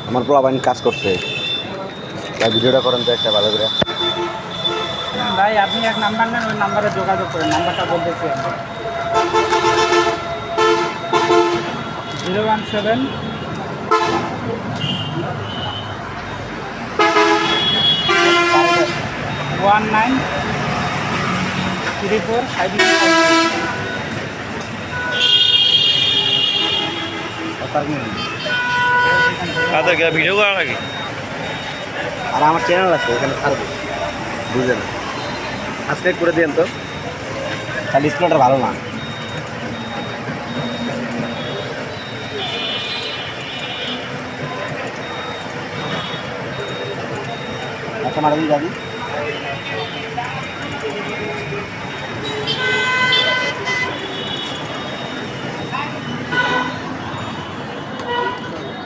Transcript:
আমার পোলাপাইন কাজ করছে, তাই ভিডিওটা করেন তো একটা ভালো করে। ভাই আপনি এক নাম্বার নেন, ওই নাম্বারে যোগাযোগ করেন, নাম্বারটা বলতেছি আমি। 017 19 34 তাদের ভিডিও করা লাগে। আর আমার চ্যানেল আছে, এখানে ছাড়বো, বুঝলেন? সাবস্ক্রাইব করে দিন তো, তাহলে ডিসপ্লেটা ভালো না। আচ্ছা ম্যাডাম যাবি।